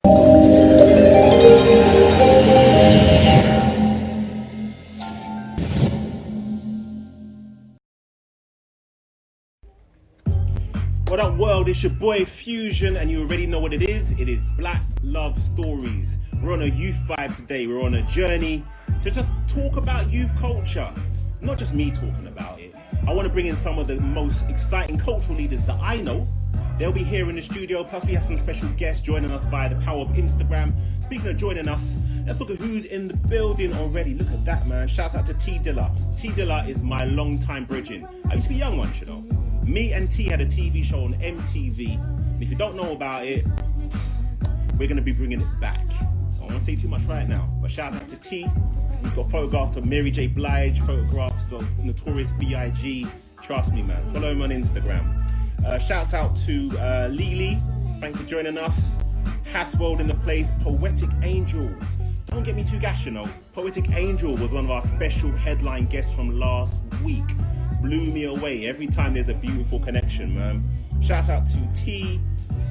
What up, world? It's your boy Fusion, and you already know what it is. It is Black Love Stories. We're on a youth vibe today. We're on a journey to just talk about youth culture. Not just me talking about it. I want to bring in some of the most exciting cultural leaders that I know. They'll be here in the studio. Plus, we have some special guests joining us via the power of Instagram. Speaking of joining us, let's look at who's in the building already. Look at that, man. Shouts out to T Dilla. T Dilla is my long-time bridging. I used to be young once, you know. Me and T had a TV show on MTV. And if you don't know about it, we're going to be bringing it back. I don't want to say too much right now, but shout out to T. We've got photographs of Mary J. Blige, photographs of Notorious B.I.G. Trust me, man. Follow him on Instagram. Shouts out to Lily. Thanks for joining us. Hasworld in the place. Poetic Angel. Don't get me too gash, you know. Poetic Angel was one of our special headline guests from last week. Blew me away every time there's a beautiful connection, man. Shouts out to T,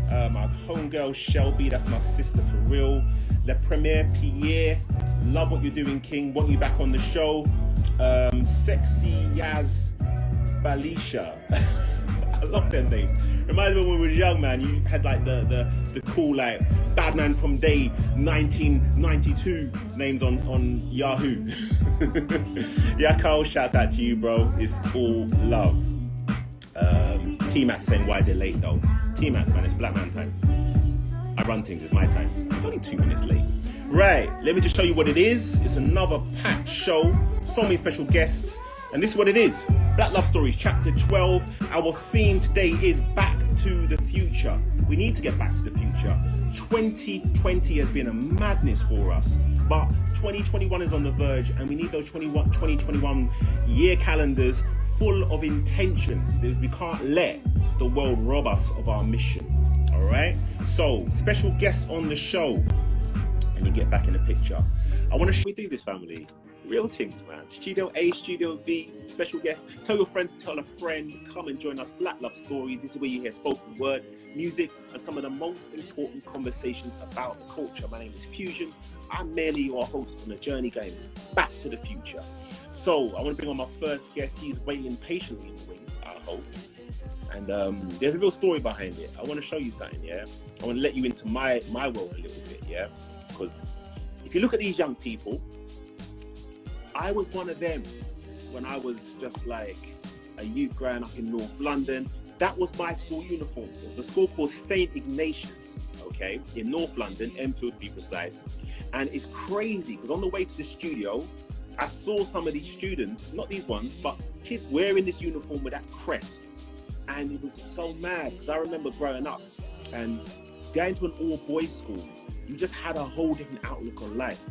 my homegirl Shelby, that's my sister for real. Le Premier Pierre, love what you're doing, King. Want you back on the show. Sexy Yaz Balisha. I love them names. Reminds me when we were young, man. You had like the cool like Badman from Day 1992 names on Yahoo. Yeah, Carl, shout out to you, bro. It's all love. T-Max saying, why is it late though? T-Max, man, it's Black Man time. I run things, it's my time. It's only 2 minutes late. Right, let me just show you what it is. It's another packed show. So many special guests. And this is what it is. Black Love Stories, chapter 12. Our theme today is Back to the Future. We need to get back to the future. 2020 has been a madness for us, but 2021 is on the verge, and we need those 2021 year calendars full of intention, because we can't let the world rob us of our mission. All right? So, special guests on the show. Let me get back in the picture. I want to show you this, family. Real things, man. Studio A, Studio B, special guests. Tell your friends to tell a friend. Come and join us. Black Love Stories. This is where you hear spoken word, music, and some of the most important conversations about the culture. My name is Fusion. I'm merely your host on a journey going back to the future. So I want to bring on my first guest. He's waiting patiently in the wings, I hope. And there's a real story behind it. I want to show you something, yeah? I want to let you into my world a little bit, yeah? Because if you look at these young people, I was one of them when I was just like a youth growing up in North London. That was my school uniform. It was a school called St. Ignatius, okay, in North London, Enfield to be precise. And it's crazy because on the way to the studio, I saw some of these students, not these ones, but kids wearing this uniform with that crest. And it was so mad because I remember growing up and going to an all-boys school, you just had a whole different outlook on life.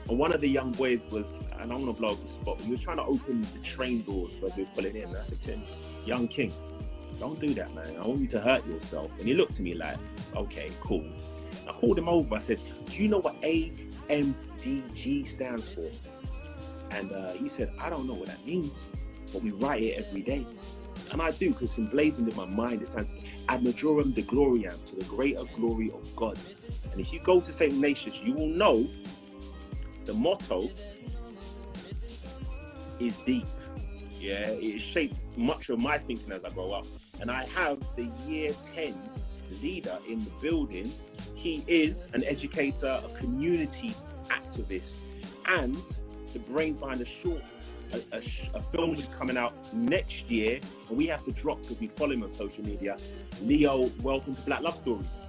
And one of the young boys was, and I'm gonna blow up the spot, he was trying to open the train doors as we were pulling in. And I said to him, young king, don't do that, man. I want you to hurt yourself. And he looked at me like, okay, cool. I called him over. I said, do you know what AMDG stands for? And he said, I don't know what that means, but we write it every day. And I do, because it's emblazoned in my mind. It stands ad majorem de gloriam, to the greater glory of God. And if you go to St. Ignatius, you will know the motto is deep. Yeah, it shaped much of my thinking as I grow up. And I have the year 10 leader in the building. He is an educator, a community activist, and the brains behind a film which is coming out next year, and we have to drop because we follow him on social media. Leo, welcome to Black Love Stories.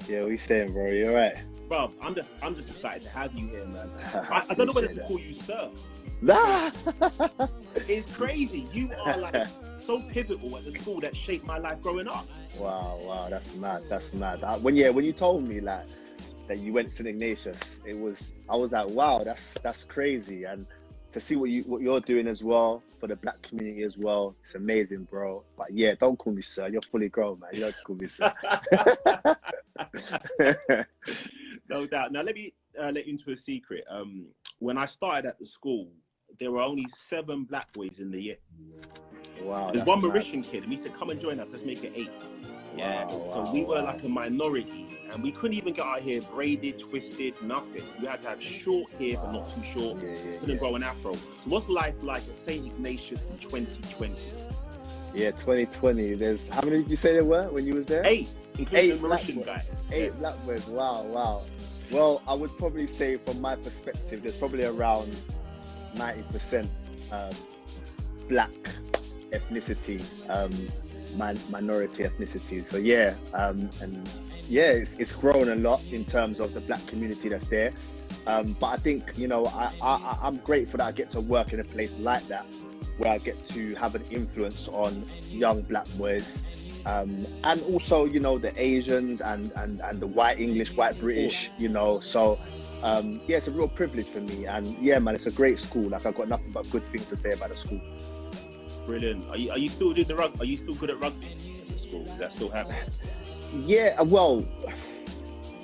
Yeah, what you saying, bro? You all right? Bro, I'm just excited to have you here, man. I don't know whether to call you sir. Nah. It's crazy. You are like so pivotal at the school that shaped my life growing up. Wow, that's mad. That's mad. When you told me like that you went to St. Ignatius, I was like, wow, that's crazy. And to see what you're doing as well for the black community as well, it's amazing, bro. But yeah, don't call me sir. You're fully grown, man. You don't call me sir. No doubt. Now let me let you into a secret. When I started at the school, there were only 7 black boys in the year. Wow. There's one Mauritian kid, and he said, "Come and join us. Let's make it 8." Yeah, so we were like a minority, and we couldn't even get our hair braided, twisted, nothing. We had to have short hair, but not too short. Couldn't grow an afro. So what's life like at St. Ignatius in 2020? Yeah, 2020. There's, how many did you say there were when you was there? 8, including the Mauritian guy. 8 black boys. Wow. Well, I would probably say from my perspective, there's probably around 90% black ethnicity, minority ethnicity. So yeah, and yeah, it's grown a lot in terms of the black community that's there. But I think, you know, I'm grateful that I get to work in a place like that, where I get to have an influence on young black boys, and also, you know, the Asians and the white English, white British, you know. So yeah, it's a real privilege for me, and yeah, man, it's a great school. Like, I've got nothing but good things to say about the school. Brilliant. Are you still doing the rugby? Are you still good at rugby at the school? Is that still happening? Yeah, well,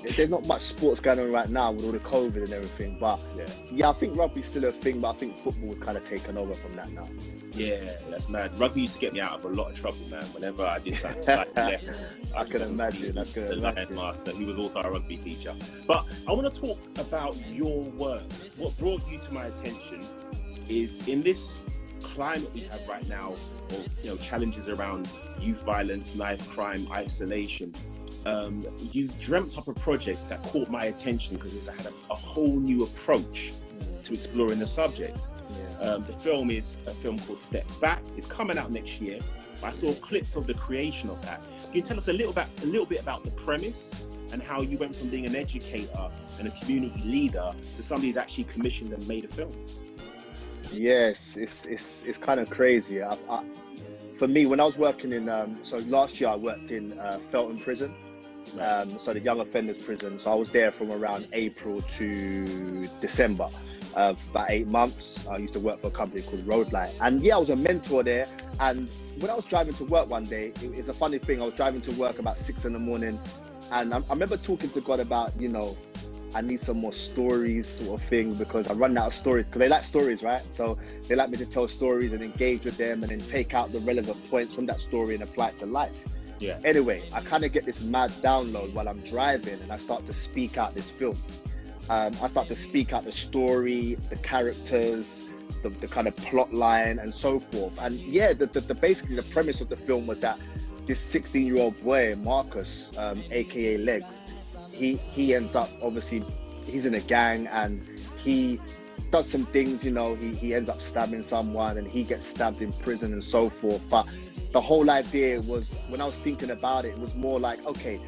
there's not much sports going on right now with all the COVID and everything, but yeah, I think rugby's still a thing, but I think football's kind of taken over from that now. Yeah, that's mad. Rugby used to get me out of a lot of trouble, man. Whenever I did something slightly left, I can imagine. The line master, he was also a rugby teacher. But I want to talk about your work. What brought you to my attention is, in this climate we have right now of, you know, challenges around youth violence, knife crime, isolation, you dreamt up a project that caught my attention because it had a whole new approach to exploring the subject. The film is a film called Step Back. It's coming out next year. I saw clips of the creation of that. Can you tell us a little bit about the premise and how you went from being an educator and a community leader to somebody who's actually commissioned and made a film? Yes, it's kind of crazy. For me, when I was working in, so last year I worked in Felton Prison, so the young offenders prison. So I was there from around April to December, about 8 months. I used to work for a company called Roadlight, and yeah, I was a mentor there. And when I was driving to work one day, it's a funny thing. I was driving to work about 6 in the morning, and I remember talking to God about, you know, I need some more stories, sort of thing, because I'm running out of stories, because they like stories, right? So they like me to tell stories and engage with them and then take out the relevant points from that story and apply it to life. Yeah. Anyway, I kind of get this mad download while I'm driving, and I start to speak out this film. I start to speak out the story, the characters, the kind of plot line and so forth. And yeah, basically the premise of the film was that this 16-year-old boy, Marcus, aka Legs, he ends up, obviously, he's in a gang and he does some things, you know, he ends up stabbing someone and he gets stabbed in prison and so forth. But the whole idea was, when I was thinking about it, it was more like, okay,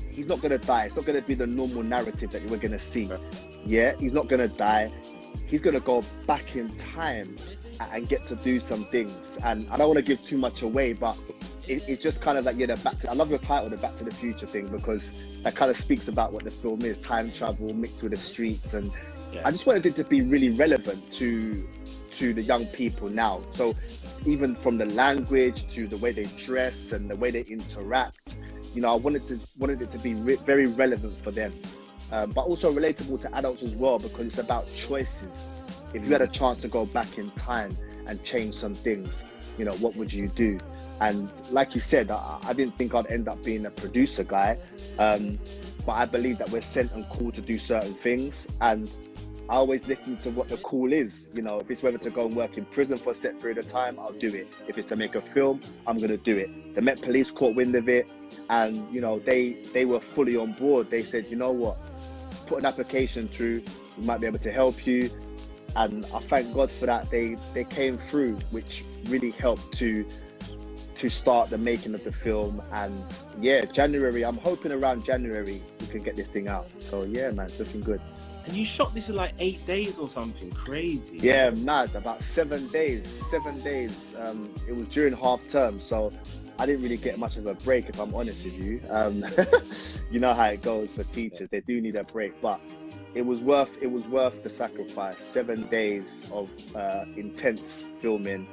he's not going to die. It's not going to be the normal narrative that we're going to see. Yeah, he's not going to die. He's going to go back in time and get to do some things. And I don't want to give too much away, but it's just kind of like, yeah, I love your title, the Back to the Future thing, because that kind of speaks about what the film is, time travel mixed with the streets. And I just wanted it to be really relevant to the young people now. So even from the language to the way they dress and the way they interact, you know, I wanted it to be very relevant for them, but also relatable to adults as well, because it's about choices. If you had a chance to go back in time and change some things, you know, what would you do? And like you said, I didn't think I'd end up being a producer guy, but I believe that we're sent and called to do certain things, and I always listen to what the call is. You know, if it's whether to go and work in prison for a set period of time, I'll do it. If it's to make a film, I'm going to do it. The Met Police caught wind of it, and you know, they were fully on board. They said, you know what, put an application through, we might be able to help you. And I thank God for that. They came through, which really helped to start the making of the film. And yeah, January, I'm hoping around January we can get this thing out. So yeah, man, it's looking good. And you shot this in like 8 days or something crazy. Yeah, mad, about 7 days. It was during half term, so I didn't really get much of a break, if I'm honest with you. You know how it goes for teachers, they do need a break, but it was worth the sacrifice. 7 days of intense filming,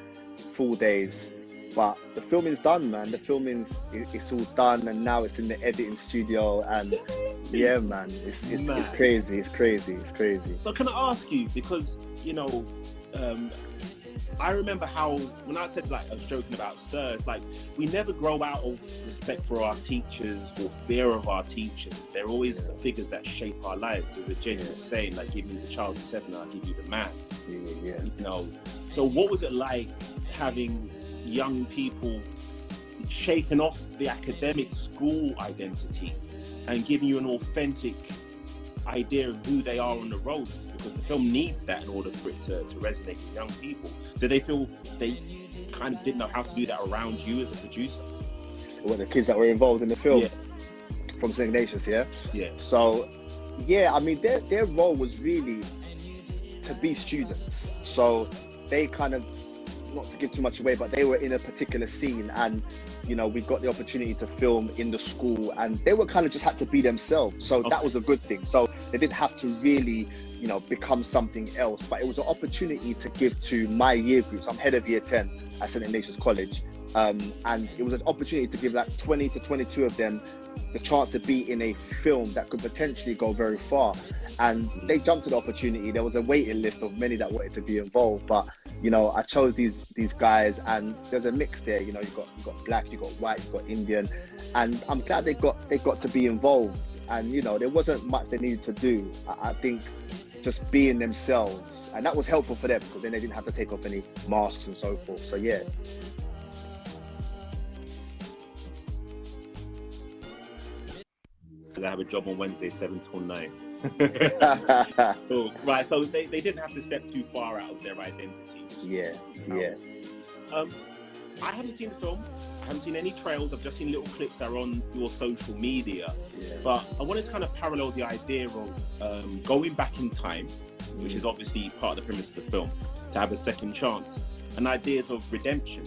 full days. But the filming's done, man. The filming's it's all done, and now it's in the editing studio. And yeah, man, it's crazy. It's crazy. So can I ask you, because you know, I remember how, when I said, like, I was joking about sirs, like, we never grow out of respect for our teachers or fear of our teachers. They're always the figures that shape our lives. There's a genuine saying, like, give me the child of 7, I'll give you the man. You know, so what was it like having young people shaking off the academic school identity and giving you an authentic idea of who they are on the roads, because the film needs that in order for it to resonate with young people? Did they feel they kind of didn't know how to do that around you as a producer? Well, the kids that were involved in the film from St. Ignatius, So, I mean, their role was really to be students. So they kind of, not to give too much away, but they were in a particular scene, and you know, we got the opportunity to film in the school, and they were kind of just had to be themselves. So that was a good thing. So they didn't have to really, you know, become something else, but it was an opportunity to give to my year groups. I'm head of year 10 at St. Ignatius College. And it was an opportunity to give like 20 to 22 of them the chance to be in a film that could potentially go very far. And they jumped to the opportunity. There was a waiting list of many that wanted to be involved, but you know, I chose these guys, and there's a mix there. You know, you got black, you got white, you got Indian, and I'm glad they got to be involved. And you know, there wasn't much they needed to do. I think just being themselves, and that was helpful for them, because then they didn't have to take off any masks and so forth. So yeah. I have a job on Wednesday, 7 till 9. Right, so they didn't have to step too far out of their identity. I haven't seen the film. I haven't seen any trails. I've just seen little clips that are on your social media. But I wanted to kind of parallel the idea of going back in time, which is obviously part of the premise of the film, to have a second chance, and ideas of redemption.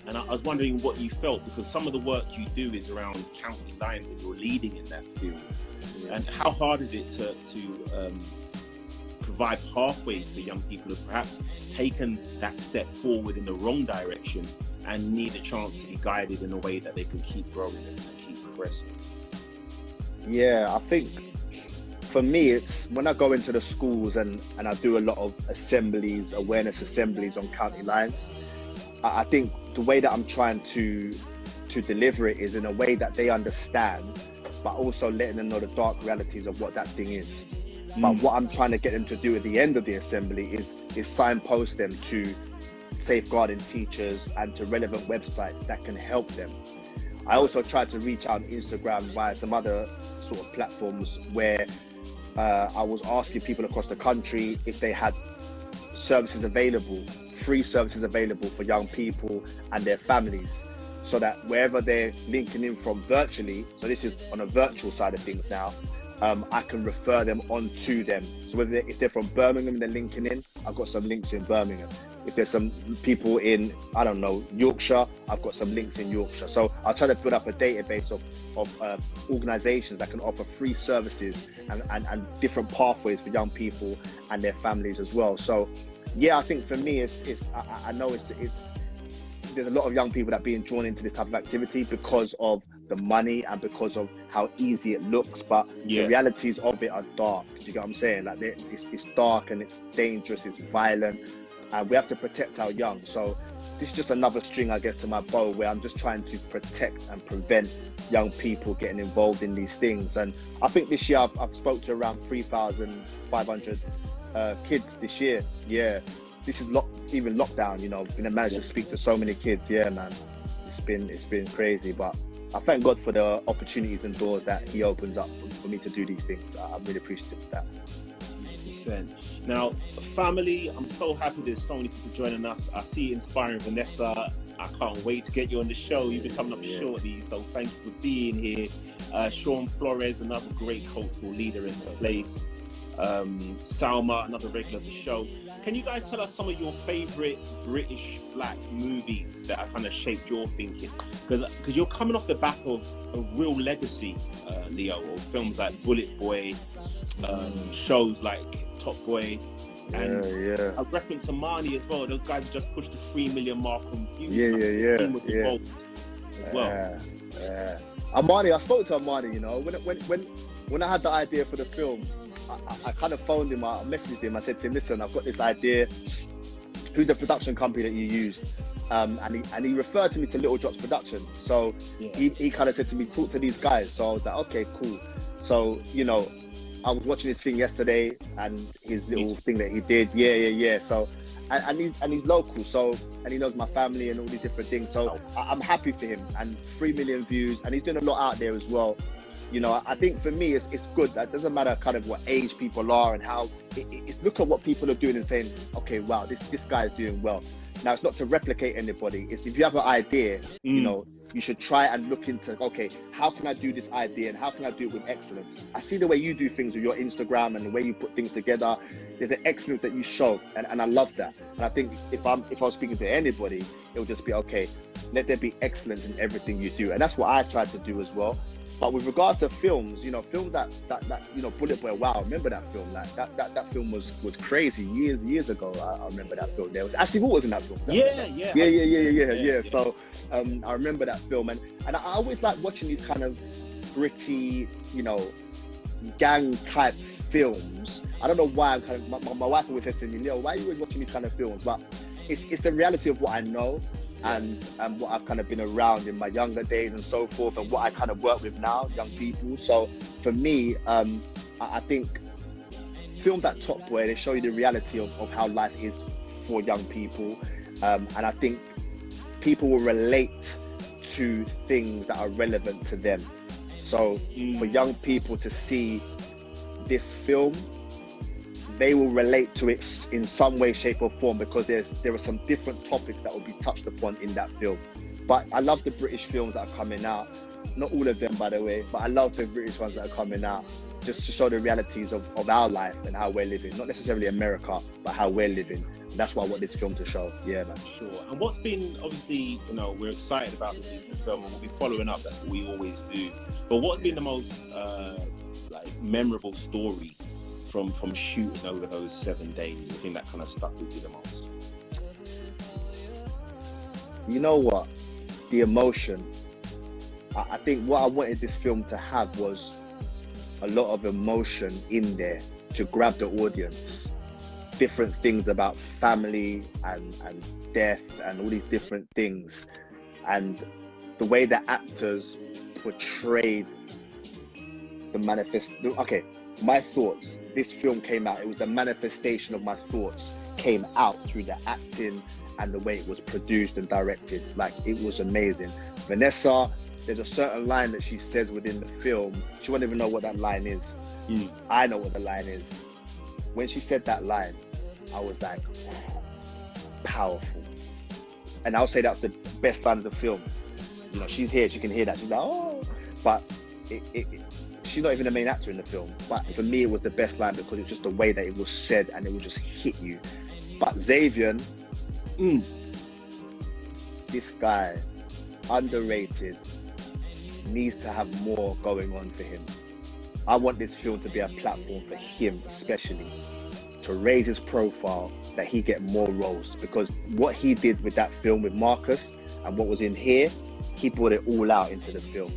And I was wondering what you felt, because some of the work you do is around county lines, and you're leading in that field. And how hard is it to provide pathways for young people who've perhaps taken that step forward in the wrong direction and need a chance to be guided in a way that they can keep growing and keep progressing? I think for me, it's when I go into the schools and I do a lot of assemblies, awareness assemblies on county lines. I think the way that I'm trying to deliver it is in a way that they understand, but also letting them know the dark realities of what that thing is. But what I'm trying to get them to do at the end of the assembly is signpost them to safeguarding teachers and to relevant websites that can help them. I also try to reach out on Instagram via some other sort of platforms where I was asking people across the country if they had services available, free services available for young people and their families, so that wherever they're linking in from virtually, so this is on a virtual side of things now, I can refer them on to them. So if they're from Birmingham, they're linking in, I've got some links in Birmingham. If there's some people in, I don't know, Yorkshire, I've got some links in Yorkshire. So I'll try to build up a database of organizations that can offer free services and different pathways for young people and their families as well. So yeah, I think for me, I know there's a lot of young people that are being drawn into this type of activity because of the money and because of how easy it looks, but the realities of it are dark. Do you get what I'm saying? Like it's dark and it's dangerous, it's violent, and we have to protect our young. So this is just another string, I guess, to my bow, where I'm just trying to protect and prevent young people getting involved in these things. And I think this year I've spoke to around 3,500 kids this year. This is even lockdown, you know, been managed to speak to so many kids. Man, it's been crazy, but I thank God for the opportunities and doors that He opens up for me to do these things. I'm really appreciative of that. 100%. Now, family, I'm so happy there's so many people joining us. I see Inspiring Vanessa. I can't wait to get you on the show. You'll be coming up shortly, so thank you for being here. Sean Flores, another great cultural leader in the place. Salma, another regular of the show. Can you guys tell us some of your favorite British black movies that have kind of shaped your thinking? Because you're coming off the back of a real legacy, Leo, of films like Bullet Boy, shows like Top Boy, and a reference to Marnie as well. Those guys just pushed the 3 million mark on views. He was involved as well. Armani, I spoke to Armani, you know, when I had the idea for the film, I kind of phoned him, I messaged him, I said to him, listen, I've got this idea. who's the production company that you used? And he referred to me to Little Drops Productions. So he kind of said to me, talk to these guys. So I was like, okay, cool. So, you know, I was watching his thing yesterday and his little thing that he did. Yeah. So, and he's local. So, and he knows my family and all these different things. So I'm happy for him, and 3 million views, and he's doing a lot out there as well. You know, I think for me, it's good. That doesn't matter kind of what age people are and how. It's look at what people are doing and saying, okay, wow, this guy is doing well. Now, it's not to replicate anybody. It's if you have an idea, you know, you should try and look into, okay, how can I do this idea and how can I do it with excellence? I see the way you do things with your Instagram and the way you put things together. There's an excellence that you show, and I love that. And I think if I was speaking to anybody, it would just be, okay, let there be excellence in everything you do. And that's what I try to do as well. But with regards to films, you know, films that you know, Bullet Boy, wow, I remember that film. Like that film was crazy years ago. I remember that film. There was Ashley Walters in that film. Yeah. So I remember that film, and I always like watching these kind of gritty, you know, gang type films. I don't know why. I'm kind of my wife always says to me, Leo, why are you always watching these kind of films? But it's the reality of what I know. And what I've kind of been around in my younger days and so forth, and what I kind of work with now, young people. So for me, I think films like Top Boy, they show you the reality of how life is for young people. And I think people will relate to things that are relevant to them. So for young people to see this film, they will relate to it in some way, shape or form, because there are some different topics that will be touched upon in that film. But I love the British films that are coming out. Not all of them, by the way, but I love the British ones that are coming out, just to show the realities of our life and how we're living. Not necessarily America, but how we're living. And that's what I want this film to show. Yeah, man. Sure. And what's been, obviously, you know, we're excited about the recent film and we'll be following up. That's what we always do. But what's been the most memorable story from shooting over those 7 days? The thing that kind of stuck with you the most? You know what? The emotion. I think what I wanted this film to have was a lot of emotion in there to grab the audience. Different things about family and death and all these different things. And the way the actors portrayed the okay, my thoughts. This film came out, it was the manifestation of my thoughts came out through the acting and the way it was produced and directed. Like, it was amazing. Vanessa, there's a certain line that she says within the film. She won't even know what that line is. I know what the line is. When she said that line, I was like, powerful. And I'll say that's the best line of the film. You know, she's here, she can hear that. She's like, oh, but she's not even the main actor in the film, but for me it was the best line because it's just the way that it was said and it would just hit you. But Xavier, this guy, underrated, needs to have more going on for him. I want this film to be a platform for him, especially to raise his profile, that he get more roles, because what he did with that film with Marcus and what was in here, he brought it all out into the film.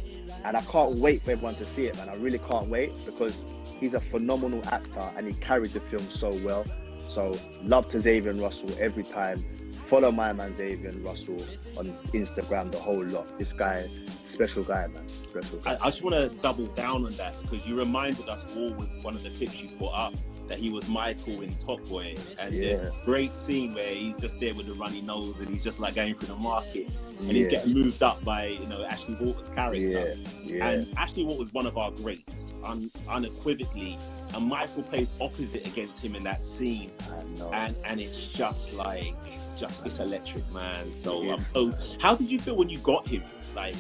And I can't wait for everyone to see it, man. I really can't wait, because he's a phenomenal actor and he carried the film so well. So love to Xavier Russell every time. Follow my man Xavier Russell on Instagram, the whole lot. This guy, special guy, man. Special guy. I just want to double down on that, because you reminded us all with one of the clips you put up that he was Michael in Top Boy, and the great scene where he's just there with the runny nose and he's just like going through the market and he's getting moved up by, you know, Ashley Walters' character. And Ashley Walters was one of our greats, unequivocally, and Michael plays opposite against him in that scene. I know. And it's just like, it's electric, man. So how did you feel when you got him? Like,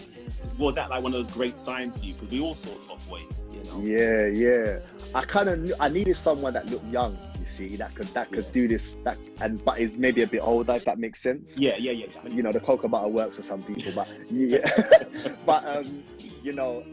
was that like one of those great signs for you? Because we all saw Top Boy, you know. Yeah. I needed someone that looked young, you see, that could do this, but is maybe a bit older, if that makes sense. Yeah. You know, the cocoa butter works for some people, but but you know,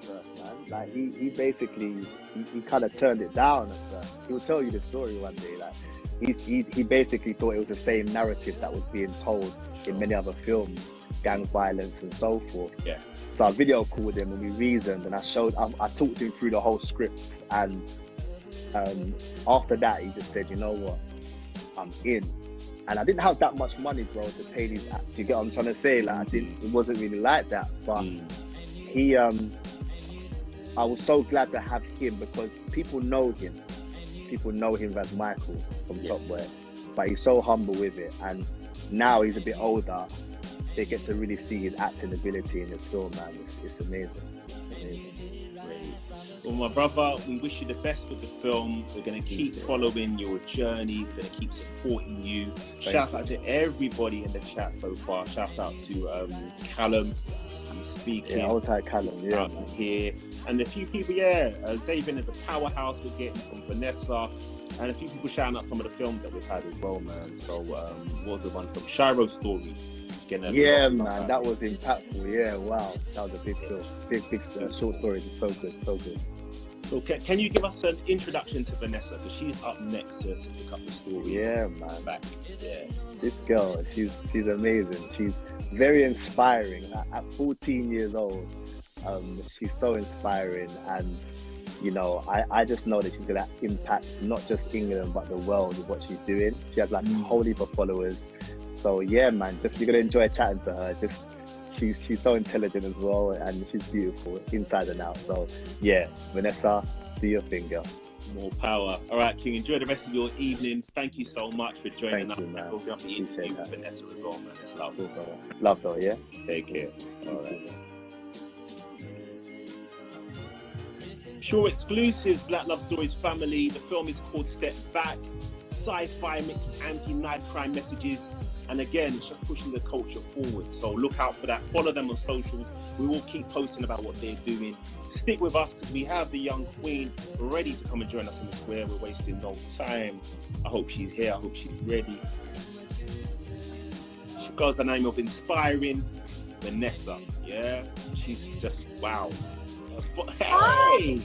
first, man, like he basically he kind of turned it down at first. He will tell you the story one day. Like, he basically thought it was the same narrative that was being told in many other films, gang violence and so forth. Yeah. So I video called him and we reasoned, and I talked him through the whole script, and after that he just said, you know what, I'm in. And I didn't have that much money, bro, to pay these acts. You get what I'm trying to say? Like, it wasn't really like that. But he, I was so glad to have him, because people know him. People know him as Michael from Top Boy, but he's so humble with it. And now he's a bit older, they get to really see his acting ability in the film, man. It's amazing. It's amazing. Well, my brother, we wish you the best with the film. We're going to keep following your journey. We're going to keep supporting you. Shout out to everybody in the chat so far. Shout out to Callum. He's speaking. Yeah, old type Callum, yeah. Here. And a few people, Zabin is a powerhouse we're getting from Vanessa. And a few people shouting out some of the films that we've had as well, man. So, what was the one from? Shiro's Story. Yeah, man, that was impactful. Yeah, wow, that was a big film. Big short story. It's so good, so good. So can you give us an introduction to Vanessa, because she's up next to pick up the story? Yeah, man. Back. Yeah. This girl, she's amazing. She's very inspiring. At 14 years old, she's so inspiring, and you know, I just know that she's gonna impact not just England but the world with what she's doing. She has like a whole heap of followers. So yeah, man, just you're gonna enjoy chatting to her. Just she's so intelligent as well, and she's beautiful inside and out. So yeah, Vanessa, do your thing, girl. More power. All right, King, enjoy the rest of your evening. Thank you so much for joining us. Man. We'll get the interview with Vanessa as well, man. It's love. Love though, yeah. Take care. All right. Sure, exclusive Black Love Stories family. The film is called Step Back. Sci-fi mixed with anti-knife crime messages. And again, it's just pushing the culture forward. So look out for that. Follow them on socials. We will keep posting about what they're doing. Stick with us, because we have the young queen ready to come and join us in the square. We're wasting no time. I hope she's here. I hope she's ready. She goes the name of Inspiring Vanessa. Yeah, she's just wow. Hey!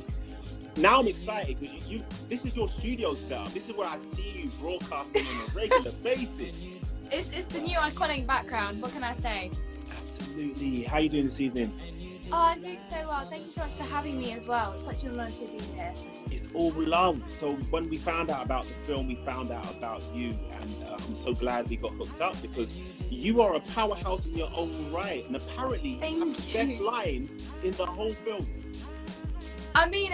Now I'm excited, because you this is your studio setup. This is where I see you broadcasting on a regular basis. It's the new iconic background. What can I say? Absolutely. How are you doing this evening? Oh, I'm doing so well. Thank you so much for having me as well. It's such an honor to be here. It's all love. So when we found out about the film, we found out about you, and I'm so glad we got hooked up, because you are a powerhouse in your own right, and apparently you have the best line in the whole film. I mean,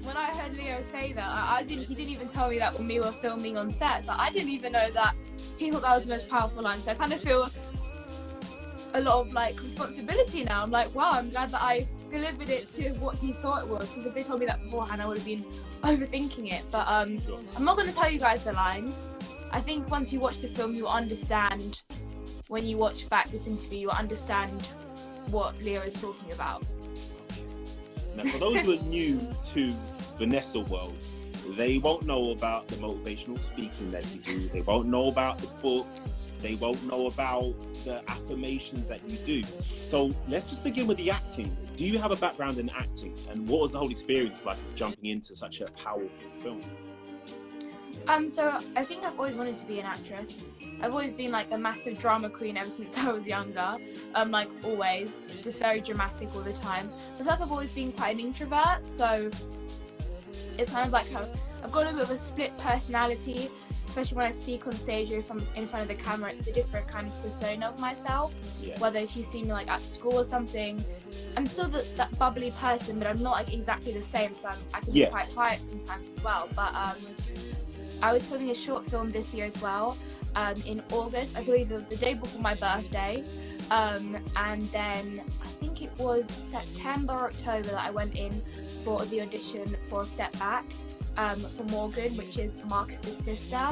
when I heard Leo say that, he didn't even tell me that when we were filming on set. So I didn't even know that he thought that was the most powerful line. So I kind of feel a lot of like responsibility now. I'm like, wow, I'm glad that I delivered it to what he thought it was, because if they told me that beforehand, I would have been overthinking it. But I'm not going to tell you guys the line. I think once you watch the film, you'll understand. When you watch back this interview, you'll understand what Leo is talking about. Now, for those who are new to Vanessa world, they won't know about the motivational speaking that you do. They won't know about the book. They won't know about the affirmations that you do. So let's just begin with the acting. Do you have a background in acting? And what was the whole experience like jumping into such a powerful film? So I think I've always wanted to be an actress. I've always been like a massive drama queen ever since I was younger. Like always, just very dramatic all the time. I feel like I've always been quite an introvert, so it's kind of like I've got a bit of a split personality, especially when I speak on stage or if I'm in front of the camera. It's a different kind of persona of myself. Yeah. Whether if you see me like at school or something, I'm still that bubbly person, but I'm not like exactly the same. So I can be quite quiet sometimes as well. But I was filming a short film this year as well, in August, I believe the day before my birthday. And then I think it was September or October that I went in for the audition for Step Back, for Morgan, which is Marcus's sister.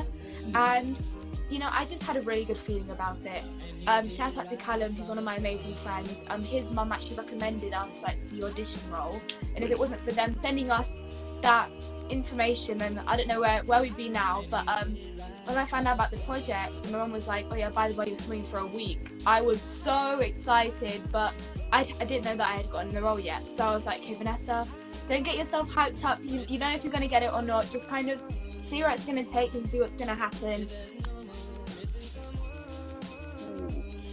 And, you know, I just had a really good feeling about it. Shout out to Callum, who's one of my amazing friends. His mum actually recommended us like the audition role. And if it wasn't for them sending us that information, then I don't know where we'd be now. But when I found out about the project, my mum was like, oh yeah, by the way, you're coming for a week. I was so excited, but I didn't know that I had gotten the role yet. So I was like, okay, Vanessa, don't get yourself hyped up. You know if you're going to get it or not. Just kind of see where it's going to take and see what's going to happen.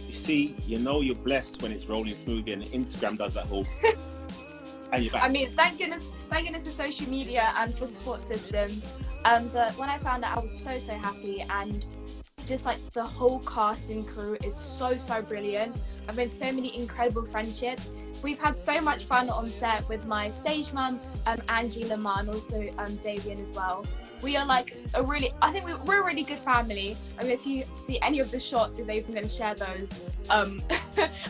You see, you know you're blessed when it's rolling smoothly, and Instagram does that whole and you're back. I mean, thank goodness for social media and for support systems. But when I found out, I was so happy, and just like the whole cast and crew is so brilliant. I've made so many incredible friendships. We've had so much fun on set with my stage mum, Angie Lamar, and also Xavier as well. We are like I think we're a really good family. I mean, if you see any of the shots, if they're even going to share those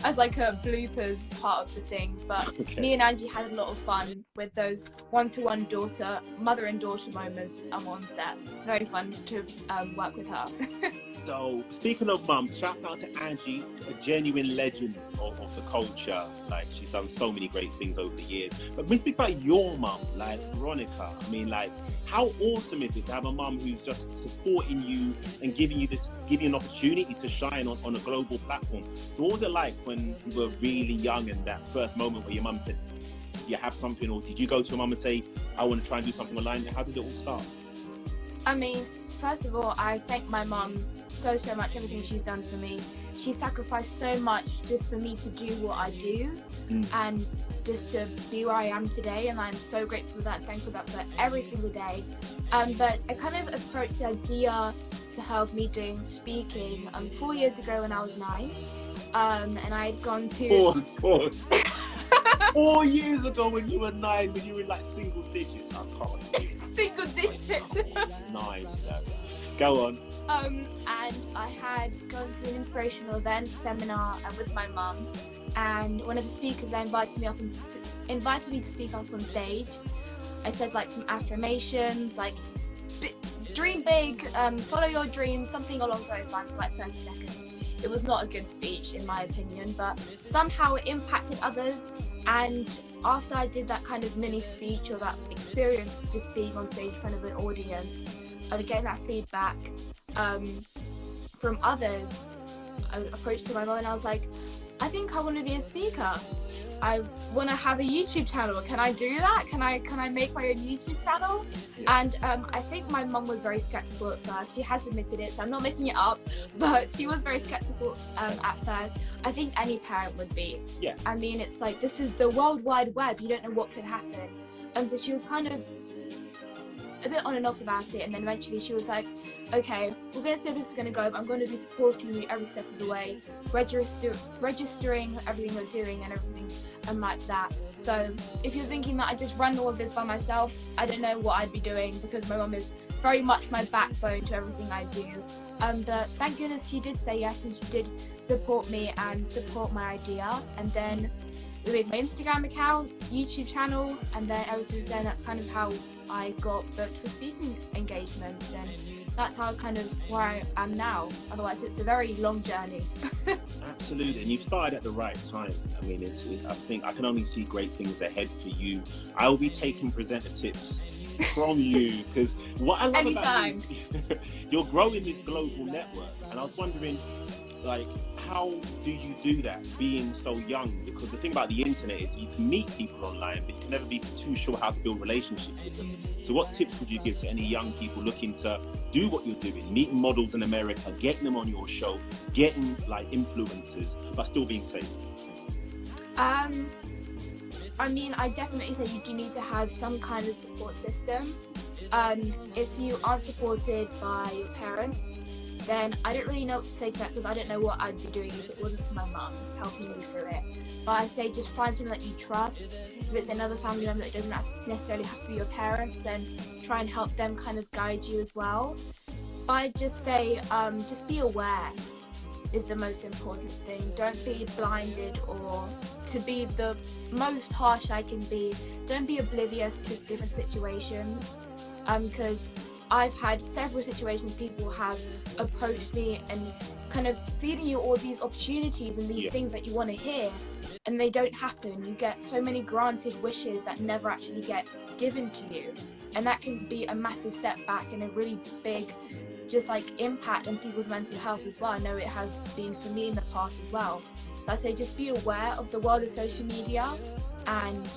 as like a bloopers part of the things. But Okay. me and Angie had a lot of fun with those one-to-one mother and daughter moments on set. Very fun to work with her. So, speaking of mums, shouts out to Angie, a genuine legend of the culture. Like, she's done so many great things over the years. But when we speak about your mum, like Veronica, I mean, like, how awesome is it to have a mum who's just supporting you and giving you an opportunity to shine on a global platform? So, what was it like when you were really young and that first moment where your mum said, you have something, or did you go to your mum and say, I want to try and do something online? How did it all start? I mean, first of all, I thank my mum so much, everything she's done for me. She sacrificed so much just for me to do what I do and just to be where I am today, and I'm so grateful for that, thankful for that for every single day. But I kind of approached the idea to help me doing speaking 4 years ago when I was 9, and I had gone to... Pause. 4 years ago when you were 9, when you were in like single digits. I can't. Single digits. 9. Go on. And I had gone to an inspirational event seminar with my mum, and one of the speakers invited me to speak up on stage. I said like some affirmations, like dream big, follow your dreams, something along those lines for like 30 seconds. It was not a good speech in my opinion, but somehow it impacted others. And after I did that kind of mini speech, or that experience just being on stage in front of an audience, I would get that feedback from others. I approached my mum and I was like, I think I want to be a speaker. I want to have a YouTube channel. Can I do that? Can I make my own YouTube channel? Yeah. And I think my mum was very skeptical at first. She has admitted it, so I'm not making it up, but she was very skeptical at first. I think any parent would be. Yeah. I mean, it's like, this is the World Wide Web. You don't know what could happen. And so she was kind of a bit on and off about it, and then eventually she was like, okay, we're going to say this is going to go, but I'm going to be supporting you every step of the way, registering everything we're doing and everything like that. So if you're thinking that I just run all of this by myself, I don't know what I'd be doing, because my mum is very much my backbone to everything I do. But thank goodness she did say yes, and she did support me and support my idea. And then we made my Instagram account, YouTube channel, and then ever since then, that's kind of how I got booked for speaking engagements, and that's how kind of where I am now. Otherwise, it's a very long journey. Absolutely, and you've started at the right time. I mean, I think I can only see great things ahead for you. I will be taking presenter tips from you, because what I love Anytime. about you, you're growing this global network, and I was wondering, like, how do you do that being so young? Because the thing about the internet is you can meet people online, but you can never be too sure how to build relationships with them. So what tips would you give to any young people looking to do what you're doing, meeting models in America, getting them on your show, getting like influencers, but still being safe? I mean, I definitely say you do need to have some kind of support system. If you aren't supported by your parents, then I don't really know what to say to that, because I don't know what I'd be doing if it wasn't for my mum helping me through it. But I say just find someone that you trust. If it's another family member that doesn't necessarily have to be your parents, then try and help them kind of guide you as well. But I just say, just be aware is the most important thing. Don't be blinded, or to be the most harsh I can be, don't be oblivious to different situations, because I've had several situations people have approached me and kind of feeding you all these opportunities and these things that you want to hear, and they don't happen. You get so many granted wishes that never actually get given to you, and that can be a massive setback and a really big just like impact on people's mental health as well. I know it has been for me in the past as well. So I say just be aware of the world of social media, and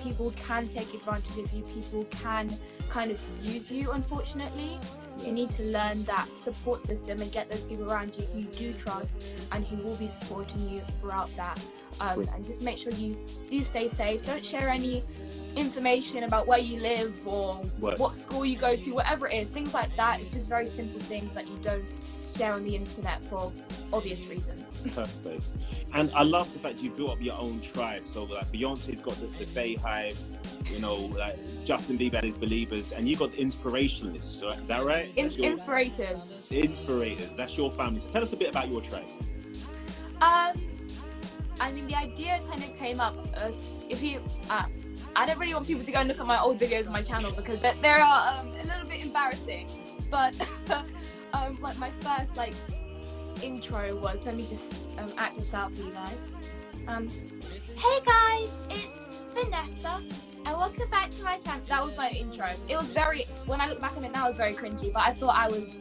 people can take advantage of you, people can kind of use you, unfortunately. So you need to learn that support system and get those people around you who you do trust and who will be supporting you throughout that. And just make sure you do stay safe. Don't share any information about where you live or what school you go to, whatever it is. Things like that. It's just very simple things that you don't share on the internet for obvious reasons. Perfect. And I love the fact you built up your own tribe. So like Beyonce's got the Bay Hive, you know, like Justin Bieber and his Believers, and you got the Inspirationalists, right? Is that right? Inspirators. Inspirators. That's your family. So tell us a bit about your tribe. I mean, the idea kind of came up as if you. I don't really want people to go and look at my old videos on my channel because they are a little bit embarrassing. But like my first like intro was, let me just act this out for you guys. Hey guys, it's Vanessa and welcome back to my channel. That was my intro. It was very, when I look back on it now, it was very cringy, but I thought I was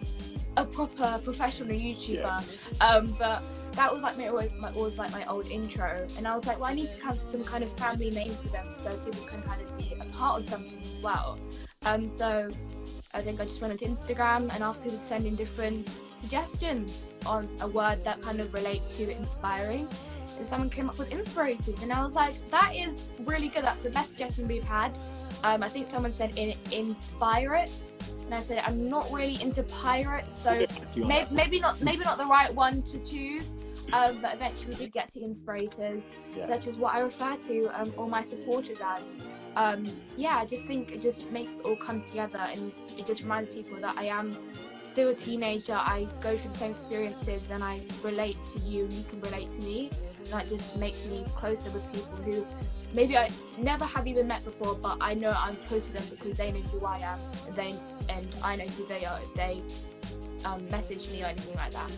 a proper professional YouTuber. But that was like always like my old intro, and I was like, well, I need to have some kind of family name for them so people can kind of be a part of something as well. So I think I just went onto Instagram and asked people to send in different suggestions on a word that kind of relates to inspiring, and someone came up with Inspirators, and I was like, that is really good. That's the best suggestion we've had. I think someone said Inspirates, and I said I'm not really into pirates, so maybe not the right one to choose. But eventually we did get to Inspirators. So that's just what I refer to all my supporters as. I just think it just makes it all come together, and it just reminds people that I am still a teenager. I go through the same experiences and I relate to you and you can relate to me. And that just makes me closer with people who maybe I never have even met before, but I know I'm close to them because they know who I am and I know who they are if they message me or anything like that.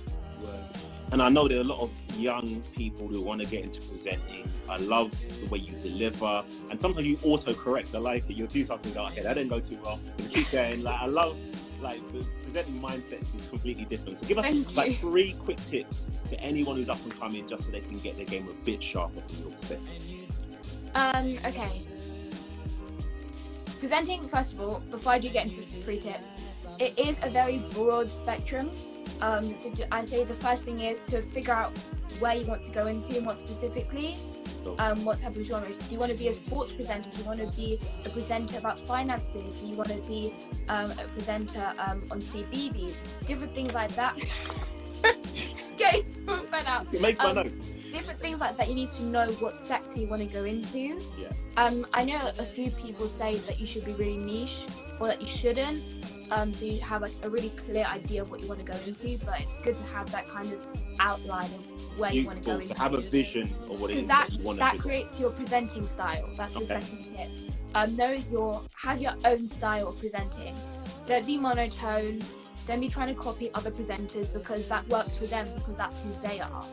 And I know there are a lot of young people who want to get into presenting. I love the way you deliver, and sometimes you auto-correct. I like it. You'll do something like, okay, that didn't go too well. And keep going. Like, I love, like, the presenting mindsets is completely different. So give us like 3 quick tips for anyone who's up and coming, just so they can get their game a bit sharper from your perspective. Okay. Presenting, first of all, before I do get into the 3 tips, it is a very broad spectrum. So I say the first thing is to figure out where you want to go into and what specifically, what type of genre. Do you want to be a sports presenter? Do you want to be a presenter about finances? Do you want to be a presenter on CBeebies? Different things like that. Okay, fed out. Make my notes. Different things like that. You need to know what sector you want to go into. I know a few people say that you should be really niche or that you shouldn't. So you have like a really clear idea of what you want to go into, but it's good to have that kind of outline of where you want to go into. Have a vision of what it is that you want to do. That creates your presenting style. That's the second tip. Have your own style of presenting. Don't be monotone. Don't be trying to copy other presenters because that works for them because that's who they are.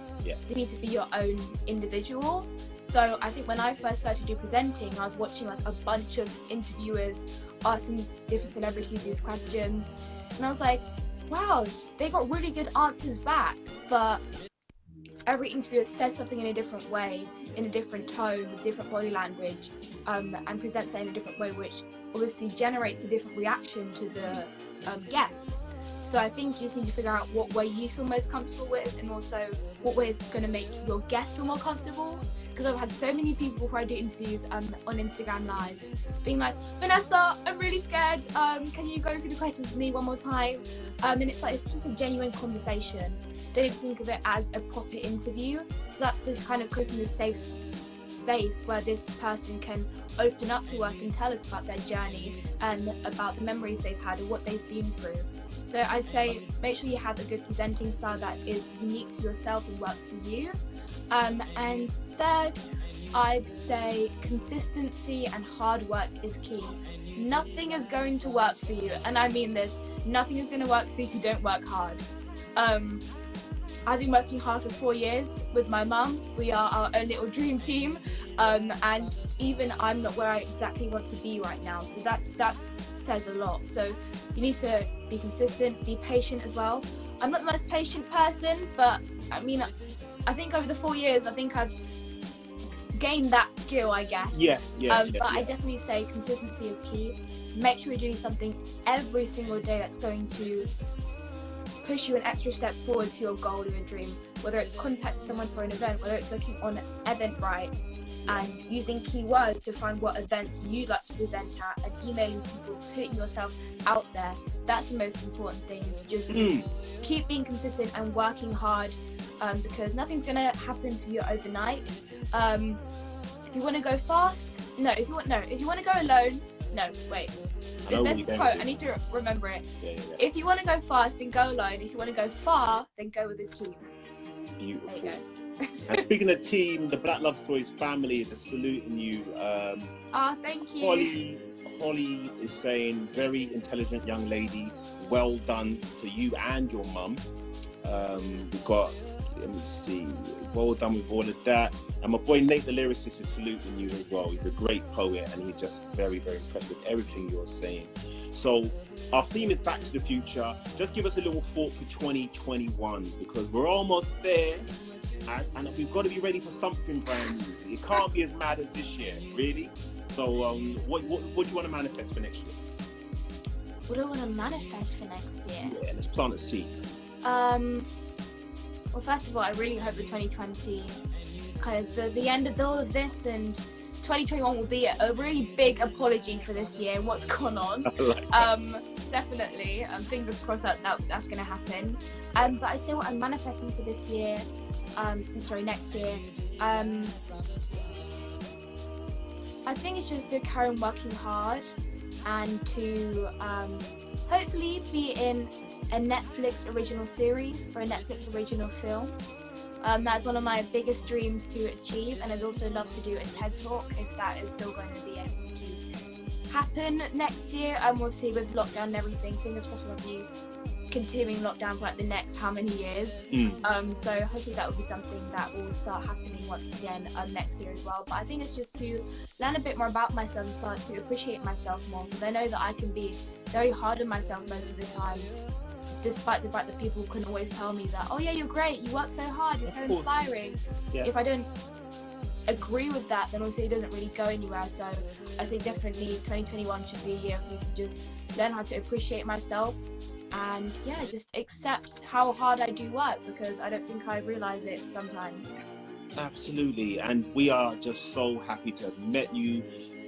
So you need to be your own individual. So I think when I first started to do presenting, I was watching like a bunch of interviewers asking different celebrities these questions, and I was like, wow, they got really good answers back, but every interviewer says something in a different way, in a different tone, with different body language, and presents that in a different way, which obviously generates a different reaction to the guest. So I think you just need to figure out what way you feel most comfortable with, and also what way is going to make your guest feel more comfortable. Because I've had so many people before I do interviews on Instagram Live being like, Vanessa, I'm really scared. Can you go through the questions with me one more time? And it's like, it's just a genuine conversation. Don't think of it as a proper interview. So that's just kind of creating this safe space where this person can open up to us and tell us about their journey and about the memories they've had and what they've been through. So I'd say make sure you have a good presenting style that is unique to yourself and works for you. And third, I'd say consistency and hard work is key. Nothing is going to work for you, and I mean this, nothing is going to work for you if you don't work hard. I've been working hard for 4 years with my mum. We are our own little dream team, and even I'm not where I exactly want to be right now, so that says a lot. So you need to be consistent, be patient as well. I'm not the most patient person, but I mean, I think over the 4 years, I think I've gain that skill, I guess. But I definitely say consistency is key. Make sure you're doing something every single day that's going to push you an extra step forward to your goal or your dream. Whether it's contacting someone for an event, whether it's looking on Eventbrite and using keywords to find what events you'd like to present at, and emailing people, putting yourself out there. That's the most important thing, to just keep being consistent and working hard, because nothing's going to happen for you overnight. If you want to go fast, if you want to go alone, this quote, I need to remember it. If you want to go fast, then go alone. If you want to go far, then go with a team. Beautiful. There you go. And speaking of team, the Black Love Stories family is just saluting you. Thank you. Holly is saying, very intelligent young lady. Well done to you and your mum. We've got, let me see, well done with all of that. And my boy Nate, the lyricist, is saluting you as well. He's a great poet and he's just very, very impressed with everything you're saying. So our theme is Back to the Future. Just give us a little thought for 2021, because we're almost there. And we've got to be ready for something brand new. It can't be as mad as this year, really. So what do you want to manifest for next year? What do I want to manifest for next year? Yeah, let's plant a seed. Well, first of all, I really hope that 2020, kind of the end of all of this, and 2021 will be a really big apology for this year and what's gone on. Definitely. Fingers crossed that's going to happen. But I'd say what I'm manifesting for this year, next year, I think it's just to carry on working hard and to hopefully be in a Netflix original series or a Netflix original film. That's one of my biggest dreams to achieve, and I'd also love to do a TED Talk if that is still going to be able to happen next year. We'll see with lockdown and everything. Fingers crossed we'll be continuing lockdown for like the next how many years. So hopefully that will be something that will start happening once again next year as well. But I think it's just to learn a bit more about myself and start to appreciate myself more, because I know that I can be very hard on myself most of the time, despite the fact that people can always tell me that, oh yeah, you're great, you work so hard, you're so inspiring. If I don't agree with that, then obviously it doesn't really go anywhere. So I think definitely 2021 should be a year for me to just learn how to appreciate myself and just accept how hard I do work, because I don't think I realise it sometimes. Absolutely, and we are just so happy to have met you.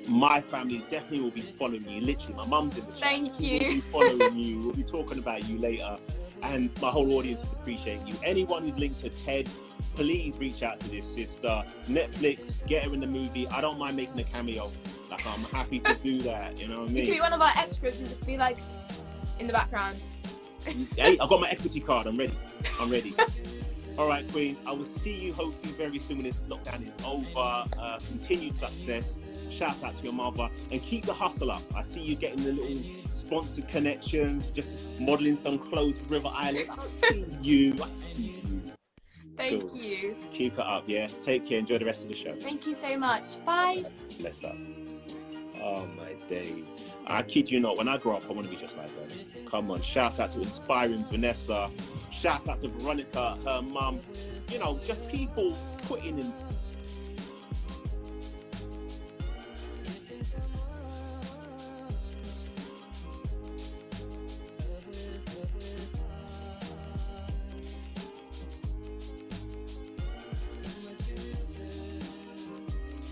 My family definitely will be following you. Literally, my mum's in the chat. Thank you. We'll be following you. We'll be talking about you later. And my whole audience appreciate you. Anyone who's linked to TED, please reach out to this sister. Netflix, get her in the movie. I don't mind making a cameo. Like, I'm happy to do that. You know what I mean? You can be one of our extras and just be like in the background. Hey, I've got my equity card. I'm ready. All right, Queen. I will see you hopefully very soon when this lockdown is over. Continued success. Shout out to your mother, and keep the hustle up. I see you getting the little sponsored connections, just modeling some clothes for River Island. I see you. Thank you. Keep it up, yeah? Take care. Enjoy the rest of the show. Thank you so much. Bye. Bless up. Oh, my days. I kid you not, when I grow up, I want to be just like her. Come on. Shout out to Inspiring Vanessa. Shout out to Veronica, her mum. You know, just people putting in